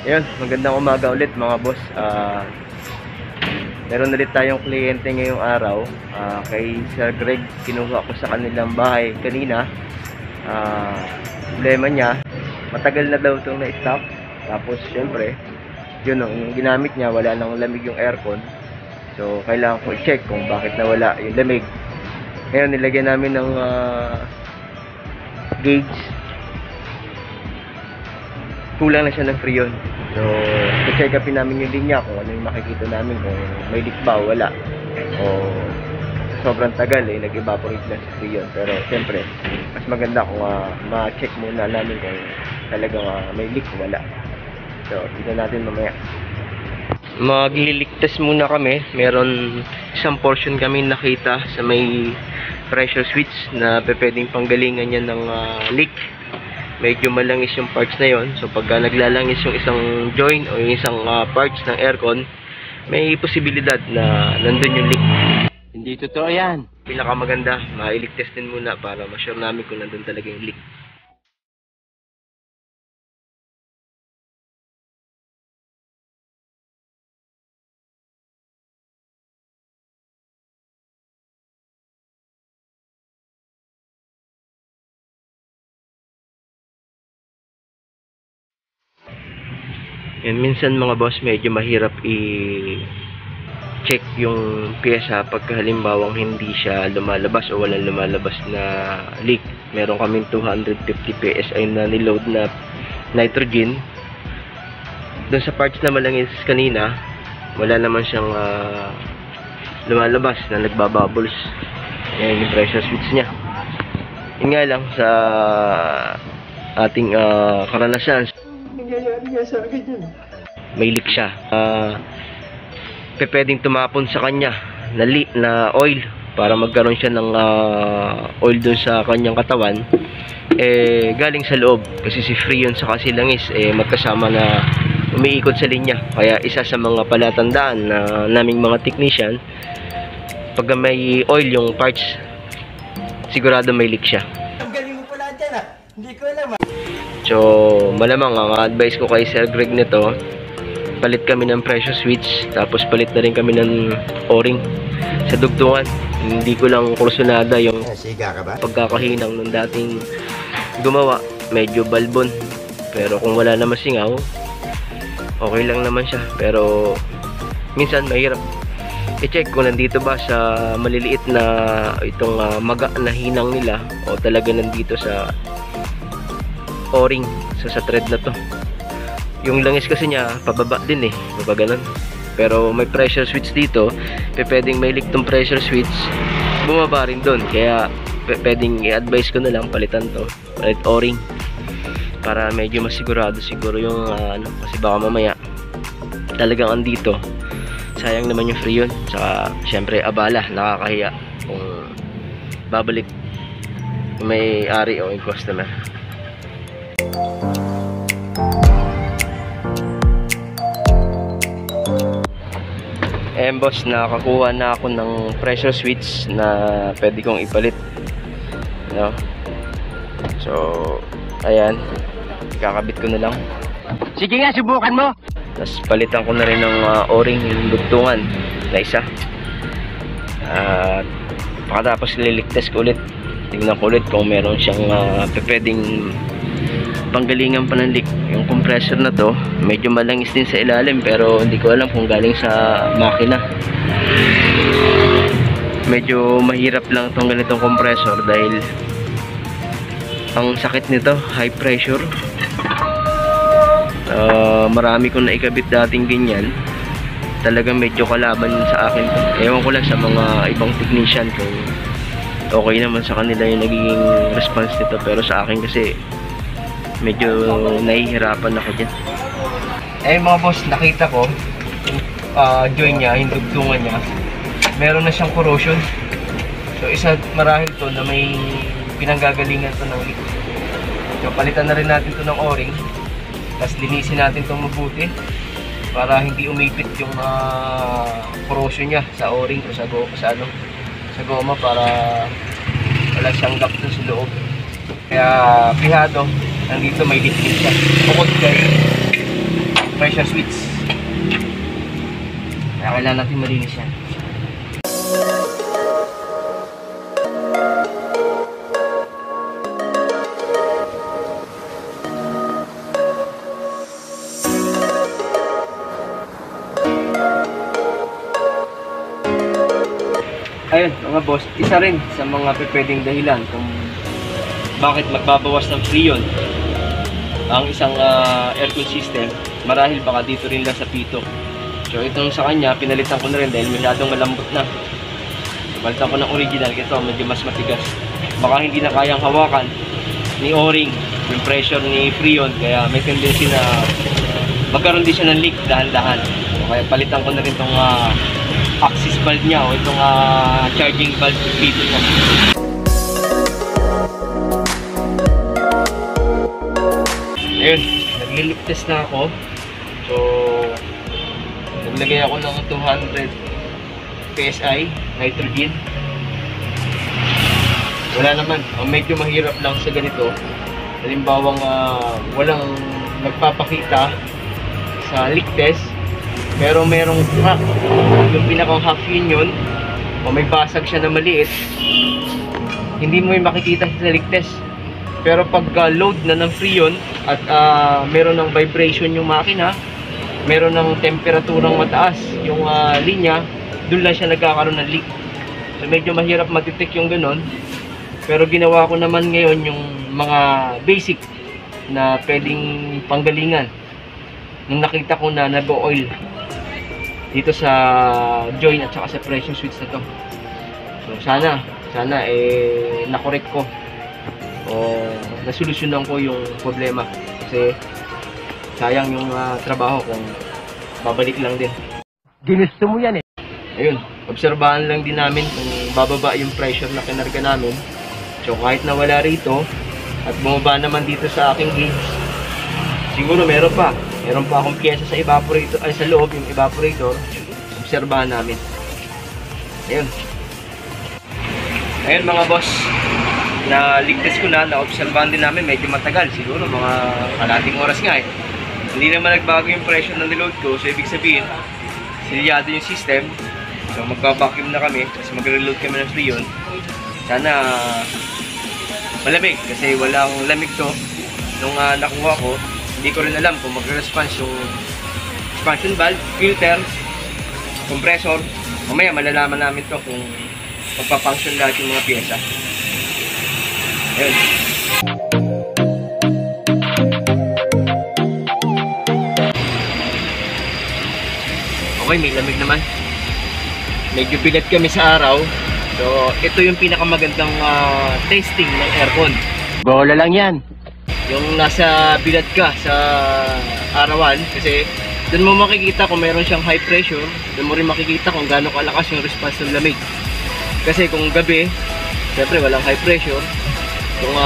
Ayun, magandang umaga ulit mga boss. Meron ulit tayong kliyente ngayong araw. Kay Sir Greg, kinuha ko sa kanilang bahay kanina. Problema niya, matagal na daw itong na-stop. Tapos syempre, yun yung ginamit niya, wala nang lamig yung aircon. So kailangan ko i-check kung bakit nawala yung lamig. Ngayon nilagyan namin ng gauge. Kulang na siya ng freon. So, i-check upin namin yung linya kung ano yung makikita namin, kung may leak ba o wala. O sobrang tagal nag-evaporate na sa freon. Pero siyempre, mas maganda kung ma-check muna namin kung talagang may leak o wala. So, tignan natin mamaya. Mag-leak test muna kami. Meron isang portion kami nakita sa may pressure switch na pwedeng panggalingan niya ng leak. Medyo malangis yung parts na yon. So pagka naglalangis yung isang joint o yung isang parts ng aircon, may posibilidad na nandun yung leak. Hindi totoo yan. Pinakamaganda, ma-leak testin muna para ma-sure namin kung nandun talaga yung leak. And minsan mga boss, medyo mahirap i-check yung pyesa pagka halimbawang hindi siya lumalabas o walang lumalabas na leak. Meron kaming 250 PSI na niload na nitrogen. Doon sa parts na malangis kanina, wala naman siyang lumalabas na nagbabubbles. Yan yung pressure switch niya. Yun nga lang sa ating karanasan, Nangyayari nga sa akin yun. may leak siya. Pwedeng tumapon sa kanya na oil para magkaroon siya ng oil dun sa kanyang katawan. Galing sa loob kasi si freon sa kasi langis magkasama na umiikot sa linya. Kaya isa sa mga palatandaan na naming mga technician, pag may oil yung parts, sigurado may leak siya. Ang galing mo pala dyan Hindi ko alam So, malamang ang advice ko kay Sir Greg nito, palit kami ng pressure switch, tapos palit na rin kami ng o-ring sa dugtungan. Hindi ko lang kursunada yung Siga ka ba? pagkakahinang nung dating gumawa. Medyo balbon. Pero kung wala naman singaw, okay lang naman siya. Pero minsan mahirap i-check kung nandito ba sa maliliit na itong maga na hinang nila o talaga nandito sa o-ring, sa thread na to. Yung langis kasi niya pababa din baba ganun. Pero may pressure switch dito, pwedeng may leak tong pressure switch, bumaba rin doon. Kaya pwedeng i-advise ko na lang palitan to, palit o-ring para medyo masigurado siguro yung kasi baka mamaya talagang andito, sayang naman yung freon. Saka syempre abala, nakakahiya kung babalik yung may-ari o yung customer. Boss, nakakuha na ako ng pressure switch na pwede kong ipalit, no? So ayan, ikakabit ko na lang. Sige nga, subukan mo. Tapos palitan ko na rin ng o-ring yung dugtungan na isa. At pagkatapos lilik test ko ulit, tingnan ko ulit kung meron siyang pwedeng panggalingan pa ng leak. Yung compressor na to medyo malangis din sa ilalim, pero hindi ko alam kung galing sa makina. Medyo mahirap lang tong ganitong compressor dahil ang sakit nito, high pressure. Marami kong naikabit dating ganyan, talagang medyo kalaban sa akin to. Ewan ko lang sa mga ibang technician kung okay naman sa kanila yung nagiging response nito, pero sa akin kasi medyo nahihirapan ako dyan. Mga boss, nakita ko joint niya, yung dugtungan niya, meron na siyang corrosion. So isa marahil to na may pinanggagalingan to ng leak. So palitan na rin natin to ng o-ring, tapos linisin natin itong mabuti para hindi umipit yung corrosion niya sa o-ring o sa goma, para wala siyang gap na sa loob. Kaya pihado, nandito may leak siya. Bukod kay pressure switch. Kaya kailangan natin malinis yan. Ayun mga boss, isa rin sa mga pwedeng dahilan kung bakit magbabawas ng freon ang isang aircon system, marahil baka dito rin lang sa pitok. So itong sa kanya, pinalitan ko na rin dahil masyadong malambot na. Palitan ko ng original, ito medyo mas matigas. Baka hindi na kayang hawakan ni O-ring yung pressure ni freon, kaya may tendency na magkaroon din siya ng leak dahan-dahan. So, kaya palitan ko na rin itong axis valve niya o itong charging valve dito niya. Ayun, nag-leak test na ako. So naglagay ako ng 200 PSI nitrogen. Wala naman, medyo mahirap lang sa ganito. Halimbawang walang nagpapakita sa leak test, pero merong crack yung pinakang half union o may basag siya na maliit, hindi mo yung makikita sa leak test. Pero pag load na ng freon at meron ng vibration yung makina, meron ng temperaturang mataas yung linya, doon lang siya nagkakaroon ng leak. So medyo mahirap matitake yung ganun. Pero ginawa ko naman ngayon yung mga basic na pwedeng panggalingan. Nung nakita ko na nag-oil dito sa joint at saka sa pressure switch na to. So sana nakorek ko o nasolusyonan ko yung problema, kasi sayang yung trabaho kung babalik lang din. Ginusto mo yan eh. Ayun, obserbahan lang din namin kung bababa yung pressure na kinarga namin. So kahit nawala rito at bumaba naman dito sa aking gauge, siguro meron pa akong pyesa sa evaporator, ay sa loob yung evaporator. Obserbahan namin. Ayun mga boss, na leak test ko na obserbahan din namin, medyo matagal, siguro mga kalating oras nga eh. Hindi naman nagbago yung pressure ng niload ko, so ibig sabihin silyado yung system. So magpa-vacuum na kami kasi magre-reload kami ng freon. Sana malamig kasi walang lamig to nung nakuha ko. Hindi ko rin alam kung magre-response yung expansion valve, filter, compressor. Mamaya malalaman namin to kung magpa-function lahat yung mga pyesa. Ayun. Okay, may lamig naman. Medyo pilat kami sa araw. So, ito yung pinakamagandang testing ng aircon. Bola lang yan. Yung nasa bilad ka sa arawan, kasi doon mo makikita kung meron siyang high pressure, doon mo rin makikita kung gaano kalakas yung response ng lamig. Kasi kung gabi, syempre walang high pressure. Kung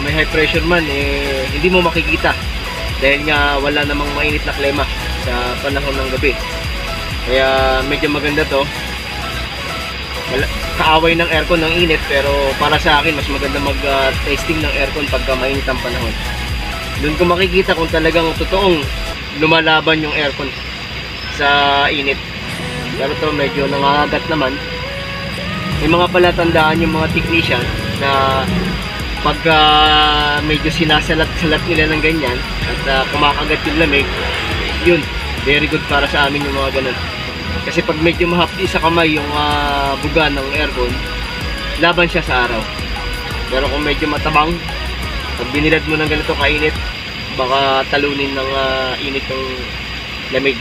may high pressure man, hindi mo makikita dahil nga wala namang mainit na klima sa panahon ng gabi. Kaya medyo maganda to. Kaaway ng aircon ng init, pero para sa akin mas maganda mag-testing ng aircon pagka mainit ang panahon. Doon ko makikita kung talagang totoong lumalaban yung aircon sa init. Pero to medyo nangangagat naman. May mga palatandaan yung mga technician na pagka medyo sinasalat-salat nila ng ganyan at kumakagat yung lamig, yun, very good para sa amin yung mga ganun. Kasi pag medyo mahapdi sa kamay yung buga ng aircon, laban siya sa araw. Pero kung medyo matabang, pag binilad mo ng ganito kainit, baka talunin ng init ng lamig.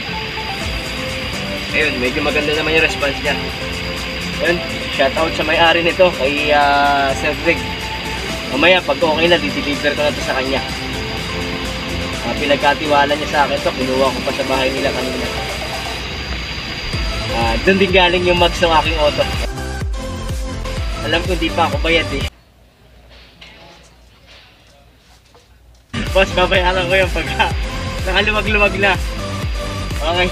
Ayun, medyo maganda naman yung response niya. Ayun, shoutout sa may-ari nito, kay Sir Greg. Mamaya, pag okay na, dideliver ko na ito sa kanya. Pinagkatiwala niya sa akin ito, kinuha ko pa sa bahay nila kanina. Doon din galing yung mags ng aking auto. Alam ko hindi pa ako bayad eh. Boss, babayaran ko yung pagka nakaluwag-luwag na. Okay.